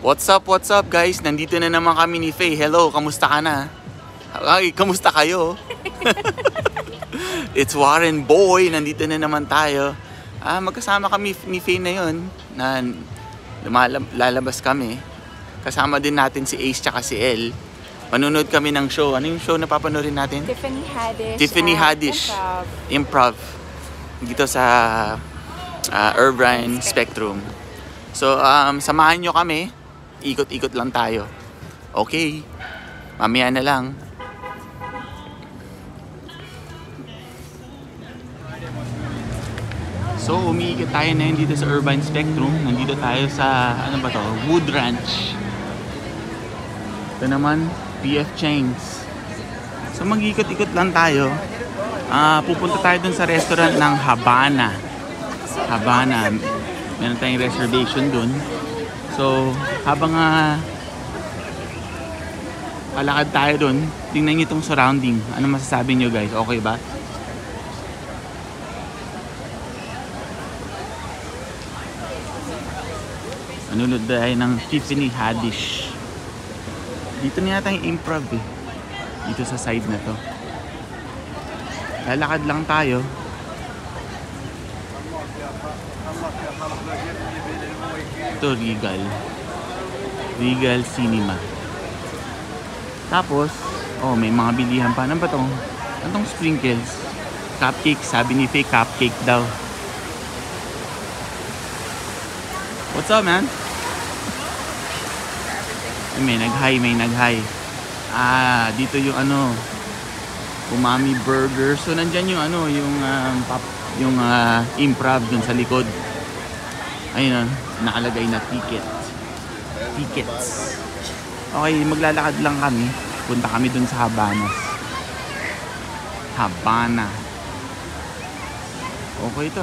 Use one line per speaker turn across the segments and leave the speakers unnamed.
What's up guys? Nandito na naman kami ni Faye. Hello, kamusta ka na? Ay, kamusta kayo? It's Warren Boy, nandito na naman tayo. Magkasama kami ni Faye na yun, na lalabas kami. Kasama din natin si Ace tsaka si Elle. Manunod kami ng show. Ano yung show na papanoorin natin?
Tiffany Haddish.
Improv. Dito sa Irvine Spectrum. So, samahan nyo kami. Ikot-ikot lang tayo. Okay. Mamaya na lang. So, umiikot tayo na yun dito sa Irvine Spectrum. Nandito tayo sa, ano ba to? Wood Ranch. Ito naman, PF Chang's. So, mag-ikot-ikot lang tayo. Pupunta tayo dun sa restaurant ng Habana. Habana. Meron tayong reservation dun. So, habang palakad tayo dun, tingnan nyo itong surrounding. Ano masasabi nyo guys? Okay ba? Manunod tayo ng Tiffany Haddish. Dito na yata yung Improv eh. Dito sa side na to. Lalakad lang tayo. Ito, Regal Cinema. Tapos, may mga bilihan pa. Ano ba ito? Anong sprinkles? Cupcake. Sabi ni Faye, cupcake daw. What's up, man? May nag-hi. Dito yung Umami Burger. So, nandyan yung yung Improv dun sa likod. Ayun, nakalagay na tickets. Okay, maglalakad lang kami. Punta kami dun sa Habana. Okay ito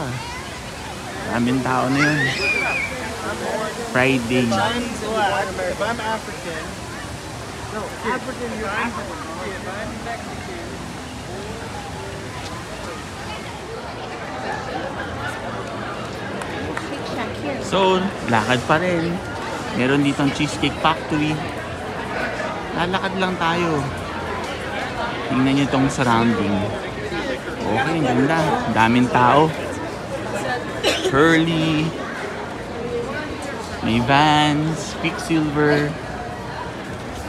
Daming tao na yun. Friday.
If I'm African, no, African, you're African. If I'm Mexican.
So, lakad pa rin. Meron ditong Cheesecake Factory. Lalakad lang tayo. Tingnan nyo itong surrounding. Okay, ang ganda. Daming tao. Curly. May Vans, Quicksilver.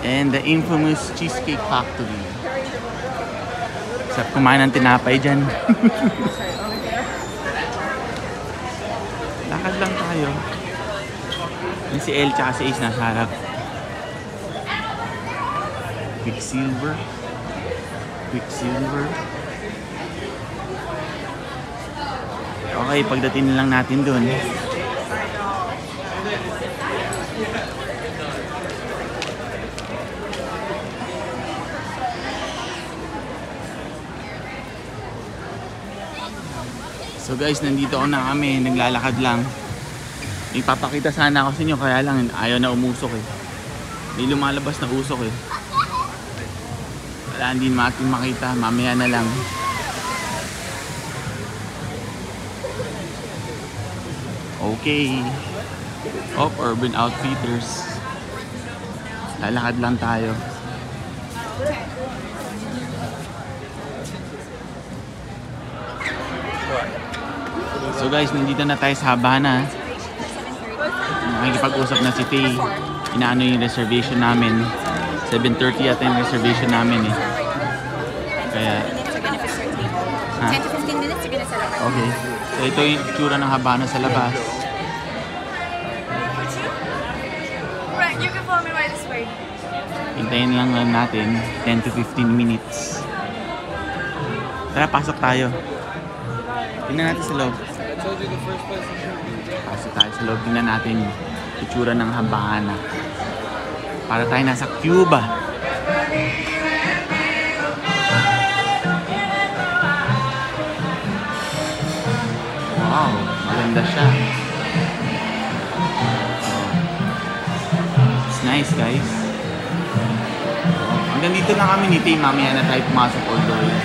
And the infamous Cheesecake Factory. Sarap kumain ng tinapay dyan. Lakad lang tayo. Yung si Elle tsaka si Ace nasa harap. Quicksilver. Okay, pagdating lang natin dun. So guys, nandito na kami, naglalakad lang. Ipapakita sana ako sa inyo, kaya lang ayaw na umusok eh. May lumalabas na usok eh. Wala din natin makita, mamaya na lang. Okay. Urban Outfitters. Lalakad lang tayo. So guys, nandito na tayo sa Habana. Nakikipag-usap na si Faye. Inaano yung reservation namin. 7:30 yata yung reservation namin eh. Kaya
10 to 15 minutes, you're gonna set up.
okay. So ito yung itsura ng Habana sa labas.
Right, you can follow me right this way.
Hintayin lang natin 10 to 15 minutes. Tara, pasok tayo. Tingnan natin sa loob. Pasok tayo sa loob. Tingnan natin yung itsura ng Habana. Para tayo nasa Cuba. Wow, maganda siya. It's nice guys. Hanggang dito lang kami ni Faye. Mamaya na tayo pumasok all the way.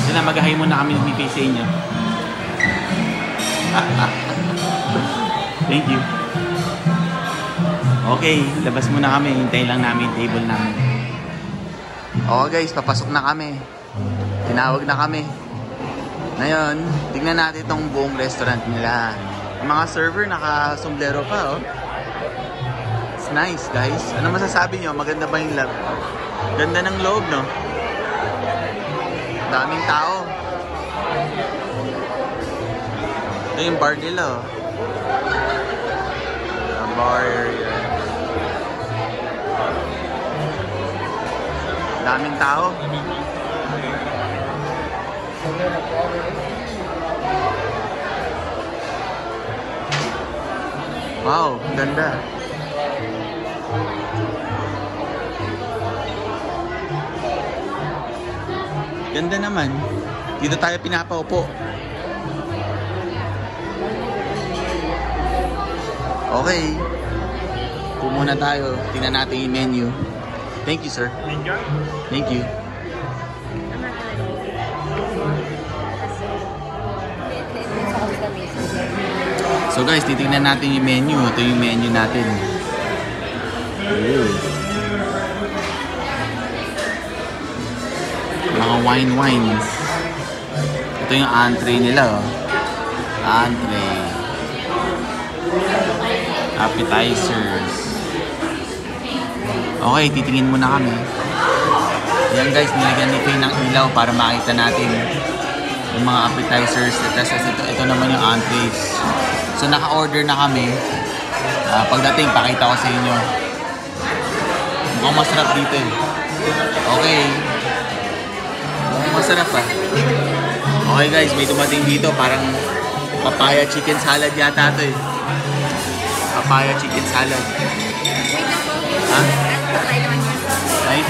Sila, mag-hi muna kami ni Faye sa inyo. Thank you. Okay, labas muna kami. Hintayin lang namin yung table namin. Okay guys, papasok na kami. Tinawag na kami. Ngayon, tingnan natin itong buong restaurant nila. Yung mga server naka-sombrero pa, oh. It's nice, guys. Ano masasabi nyo? Maganda ba yung lab? Ganda ng loob, no? Daming tao. Ito yung bar nila, oh. A bar area. Daming tao. Wow, ganda. Ganda naman. Dito tayo pinapaupo. Okay. Pumuna tayo. Tingnan natin yung menu. Thank you, sir. Thank you. So guys, titingnan natin yung menu. Ito yung menu natin. Ooh. Mga wines. Ito yung entree nila, oh. Entree. Appetizers. Okay, titingin muna kami. Yan guys, nilagyan ni Faye ng ilaw para makita natin yung mga appetizers. Ito naman yung entrees. So naka-order na kami. Pagdating, pakita ko sa inyo. Mukhang masarap dito eh. Okay. Mukhang masarap ah. Okay guys, may dumating dito. Parang papaya chicken salad yata ito eh. Papaya chicken salad. Ha? Right?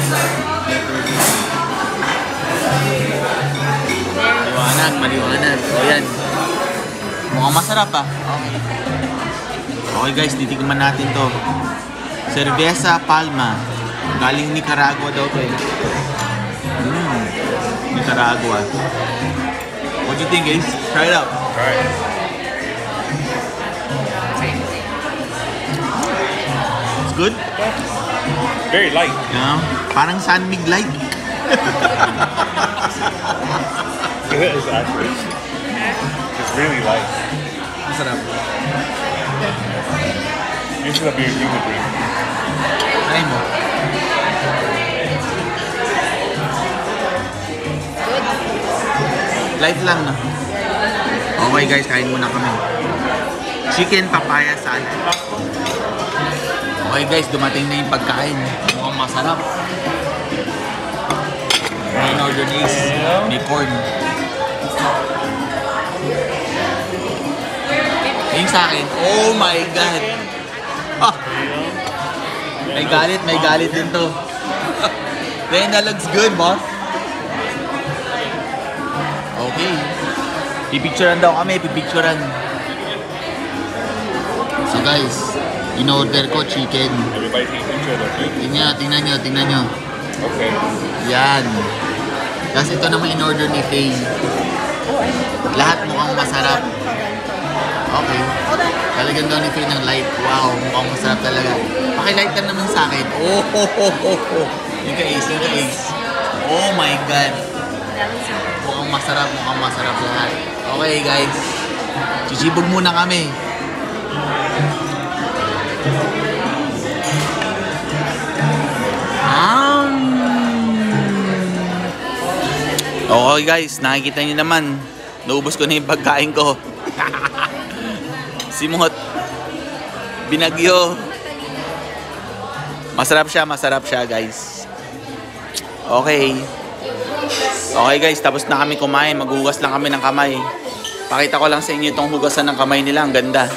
Maliwanag. O yan. Mukhang masarap ah. Okay guys, titikman natin to. Cerveza Palma. Galing Nicaragua daw to eh. Nicaragua. What do you think guys? Try it out.
Try it.
It's good?
Very light.
You know? Parang San Mig light.
It is actually. It's really light.
Masarap.
This is a beer you would drink.
Try mo. Light lang na. Okay guys, kain muna kami. Chicken papaya salad. Okay guys, dumating na yung pagkain. Mukhang masarap. May order ni Ace. May corn. Yung sa akin, oh my God! Ah! May galit din to. Then that looks good, boss. Okay. Pipicturean daw kami, pipicturean. So guys, in-order ko chicken.
Everybody take a picture of their food.
Tingnan nyo.
Okay.
Yan. Kasi ito naman in-order ni Faye. Lahat mukhang masarap. Okay. Talagyan daw ni Faye ng light. Wow, mukhang masarap talaga. Pakilight ka naman sa akin. Oh, ho, ho, ho, ho. Yung ka-ace. Oh my God. Mukhang masarap lahat. Okay guys. Sisibog muna kami. Okay guys, nakikita niyo naman. Naubos ko na yung pagkain ko. Simot. Binagyo. Masarap siya guys. Okay. Okay guys, tapos na kami kumain. Maghugas lang kami ng kamay. Pakita ko lang sa inyo itong hugasan ng kamay nila. Ang ganda.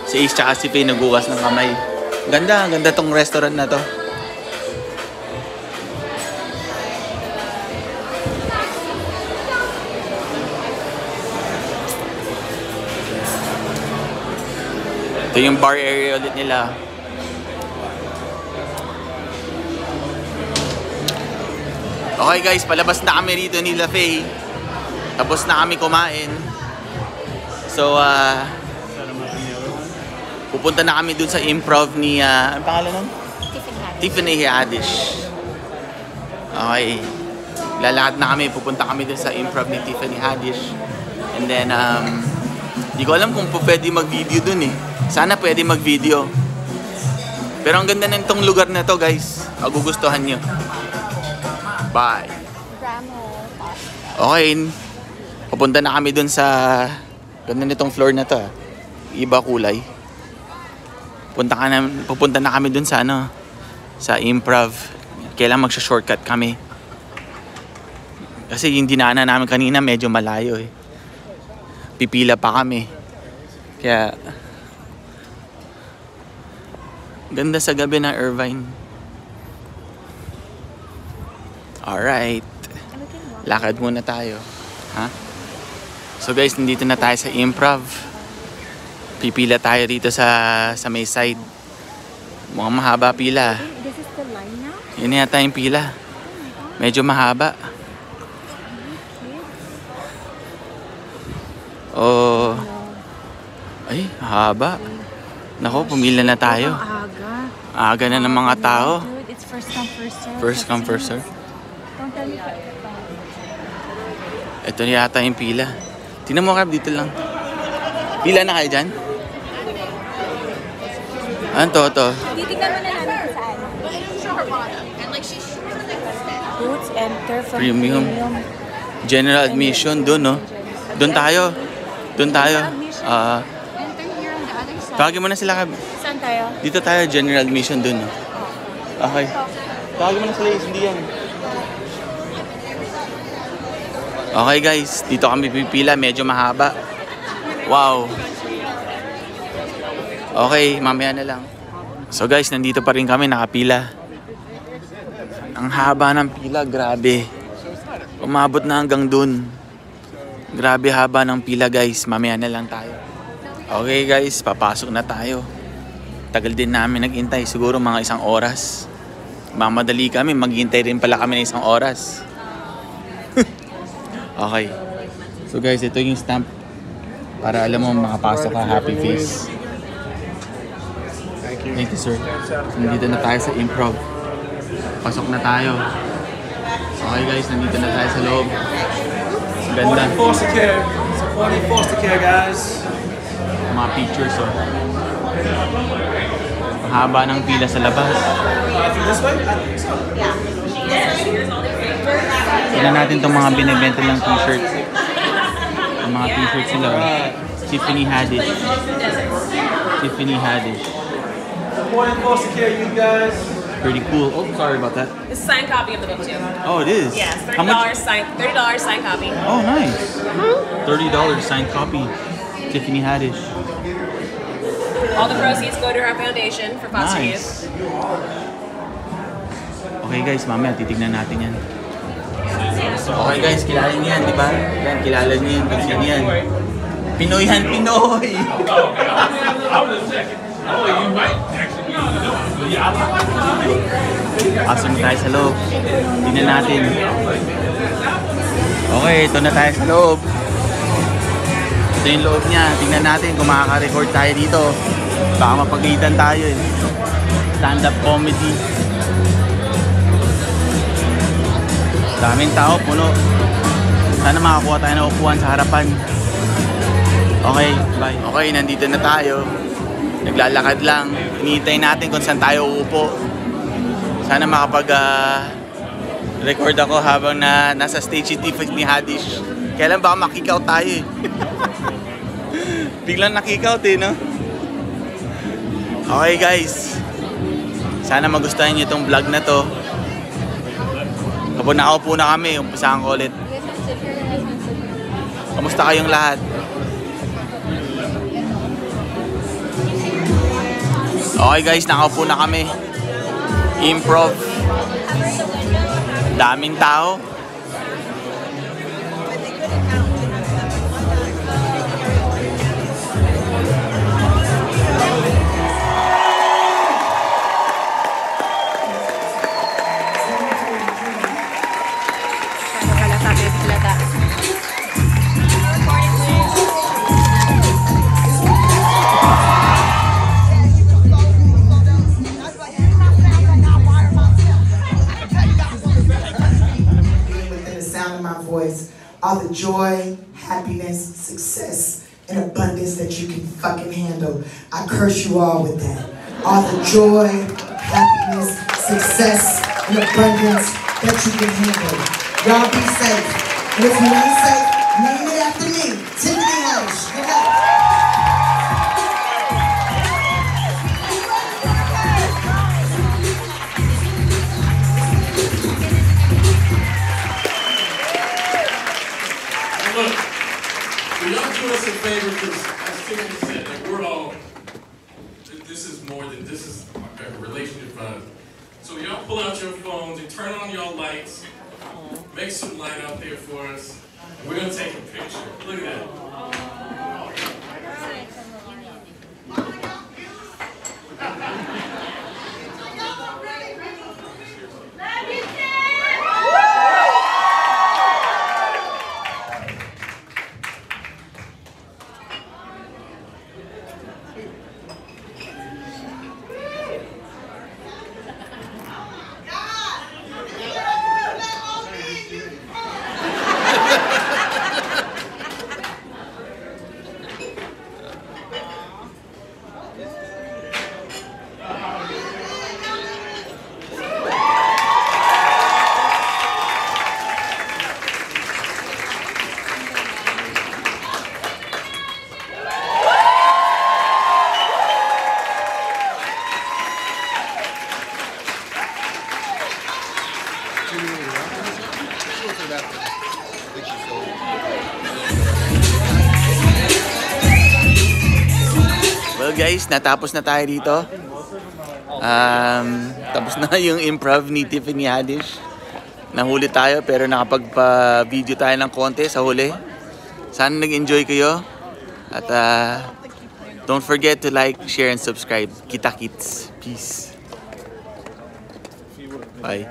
Si Ace tsaka si Faye naghugas ng kamay. Ganda tong restaurant na to. Ito yung bar area ulit nila. Okay guys, palabas na kami rito ni La Faye. Tapos na kami kumain. So, pupunta na kami dun sa improv ni, ano pangalan nun? Tiffany Haddish. Okay. Lalakad na kami, pupunta kami dun sa improv ni Tiffany Haddish. And then, di ko alam kung pwede mag-video dun eh. Sana pwede mag-video. Pero ang ganda na itong lugar na to, guys. Magugustuhan nyo. Bye. Okay. Pupunta na kami dun sa ganda nitong floor na to. Iba kulay. Pupunta na kami dun sa ano, sa improv. Kailangan magsha-shortcut kami. Kasi yung dinaanan namin kanina medyo malayo eh. Pipila pa kami. Kaya ganda sa gabi ng Irvine. Alright. Lakad muna tayo. Ha? So guys, nandito na tayo sa improv. Pipila tayo dito sa may side. Mukhang mahaba pila.
This is the line now?
Yun yata yung pila. Medyo mahaba. Oh. Ay, haba. Nako, pumila na tayo. Aga na ng mga tao.
Dude, it's first come, first serve.
First come, first serve.
Don't tell me.
Ito yata yung pila. Tingnan mo, Kab, dito lang. Pila na kayo dyan? Ano to?
Titignan mo na namin kung saan. Boots, enter from
Premium. General admission, doon, no? Doon tayo. Doon tayo.
Enter here on the other side.
Tawagin mo na sila, Kab.
Saan tayo?
Dito tayo, general admission, doon, no? Okay. Tawagin mo na sila, hindi yan. Okay guys, dito kami pipila, medyo mahaba. Wow. Okay, mamaya na lang. So guys, nandito pa rin kami, nakapila. Ang haba ng pila, grabe. Umabot na hanggang dun. Grabe haba ng pila guys, mamaya na lang tayo. Okay guys, papasok na tayo. Tagal din namin naghintay, siguro mga 1 oras. Mamadali kami, maghintay rin pala kami ng 1 oras. Okay. So guys, ito yung stamp. Para alam mo makapasok ka, happy face. Thank you, sir. Nandito na tayo sa improv. Pasok na tayo. Okay guys, nandito na tayo sa loob. Ganda.
Foster care. Supporting foster care, guys.
Mga pictures, oh. Haba ng pila sa labas.
This way? I think so.
Tignan natin itong mga binibenta ng t-shirts. Yung mga t-shirts sila. Tiffany Haddish. Tiffany Haddish.
Supporting foster care, you guys.
Pretty cool. Oh, sorry about that.
It's a signed copy of the book too.
Oh, it is?
Yes,
How much?
$30 signed copy.
Oh, nice. $30 signed copy. Tiffany Haddish.
All the proceeds go to our foundation for foster youth.
Nice. Okay guys, mamaya titignan natin yan. Okay guys, kilala niyo yan, di ba? Yan, kilala niyo yan, kung sino yan. Pinoy yan, Pinoy! Pasok na tayo sa loob. Tingnan natin. Okay, ito na tayo sa loob. Ito yung loob niya. Tingnan natin kung makaka-record tayo dito. Baka mapaglitan tayo eh. Stand-up comedy. Daming tao, puno. Sana makakuha tayo ng upuan sa harapan. Okay, bye. Okay, nandito na tayo. Naglalakad lang. Hinihintay natin kung saan tayo uupo. Sana makapag-record ako habang nasa stage si Tiffany Haddish. Kailan baka makikout tayo eh. Biglang nakikout eh, no? Okay guys. Sana magustuhan niyo itong vlog na to. Kapag nakaupo na kami, umpisahan ko ulit. Kamusta kayong lahat? Okay guys, nakaupo na kami. Improv. Daming tao.
joy, happiness, success, and abundance that you can fucking handle. I curse you all with that. All the joy, happiness, success, and abundance that you can handle. Y'all be safe. And if you ain't safe, name it after me. Tiffany Haddish. Good luck.
Look, will y'all do us a favor, because as Tiffany said, like, we're all, this is more than, this is a relationship fund. So y'all pull out your phones and turn on y'all lights, make some light out there for us, and we're gonna take a picture. Look at that.
Well guys, natapos na tayo dito. Tapos na yung improv ni Tiffany Haddish. Nahuli tayo pero nakapagpa-video tayo ng konti sa huli. Sana nag-enjoy kayo. At don't forget to like, share, and subscribe. Kita-kits. Peace. Bye.